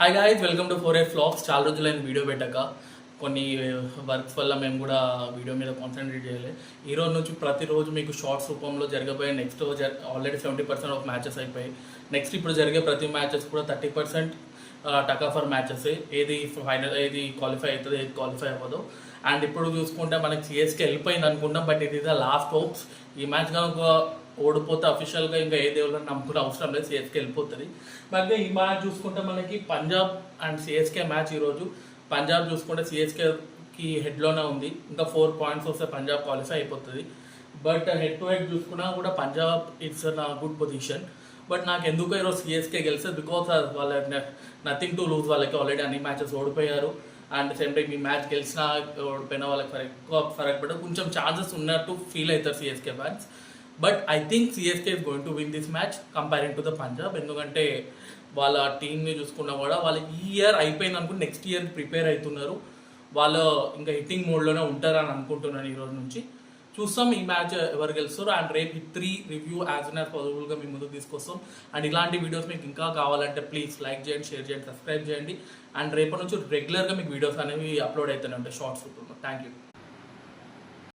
Hi guys, welcome to 4A Vlogs. చాలా రోజులైన video పెట్టాక కొన్ని వర్క్స్ వల్ల మేము కూడా వీడియో మీద కాన్సన్ట్రేట్ చేయలేదు. ఈ రోజు నుంచి ప్రతిరోజు మీకు షార్ట్స్ రూపంలో జరగబోయే నెక్స్ట్ ఆల్రెడీ 70% ఆఫ్ మ్యాచెస్ అయిపోయి నెక్స్ట్ ఇప్పుడు జరిగే ప్రతి మ్యాచెస్ కూడా 30% టకాఫర్ మ్యాచెస్. ఏది ఫైనల్, ఏది క్వాలిఫై అవుతుంది, ఏది క్వాలిఫై అవ్వదు. అండ్ ఇప్పుడు చూసుకుంటే మనకి సిఎస్కే వెళ్ళిపోయింది అనుకుంటాం, బట్ ఇది ద లాస్ట్ హోప్స్. ఈ మ్యాచ్ కనుక ఓడిపోతే అఫీషియల్గా ఇంకా ఏ దేవుళ్ళని నమ్ముకునే అవసరం లేదు, సిఎస్కే వెళ్ళిపోతుంది. మరి ఈ మ్యాచ్ చూసుకుంటే మనకి పంజాబ్ అండ్ సిఎస్కే మ్యాచ్ ఈరోజు. పంజాబ్ చూసుకుంటే సిఎస్కేకి హెడ్లోనే ఉంది, ఇంకా 4 points వస్తే పంజాబ్ క్వాలిఫై అయిపోతుంది. బట్ హెడ్ టు హెడ్ చూసుకున్నా కూడా పంజాబ్ ఇట్స్ నా గుడ్ పొజిషన్. బట్ నాకు ఎందుకో ఈరోజు సిఎస్కే గెలిస్తే, బికాస్ వాళ్ళ నథింగ్ టు లూజ్. వాళ్ళకి ఆల్రెడీ అన్ని మ్యాచెస్ ఓడిపోయారు. అండ్ సేమ్ టైం ఈ మ్యాచ్ గెలిచినా ఓడిపోయినా వాళ్ళకి ఎక్కువ ఫరక్ పడదు, కొంచెం ఛాన్సెస్ ఉన్నట్టు ఫీల్ అవుతారు CSK fans. But I think CSK is going to win this match comparing to the Punjab. ఎందుకంటే వాళ్ళ టీంని చూసుకున్నా కూడా వాళ్ళు ఈ ఇయర్ అయిపోయింది అనుకుంటే నెక్స్ట్ ఇయర్ ప్రిపేర్ అవుతున్నారు. వాళ్ళు ఇంకా హిట్టింగ్ మోడ్లోనే ఉంటారని అనుకుంటున్నాను. ఈ రోజు నుంచి చూస్తాం ఈ మ్యాచ్ ఎవరు గెలుస్తారు. అండ్ రేపు 3 రివ్యూ యాజ్ సూన్ యాజ్ పాసిబుల్గా మీ ముందుకు తీసుకొస్తాం. అండ్ ఇలాంటి వీడియోస్ మీకు ఇంకా కావాలంటే ప్లీజ్ లైక్ చేయండి, షేర్ చేయండి, సబ్స్క్రైబ్ చేయండి. అండ్ రేపటి నుంచి రెగ్యులర్గా మీకు వీడియోస్ అనేవి అప్లోడ్ అవుతూనే ఉంటాయి షార్ట్స్ రూపంలో. Thank you.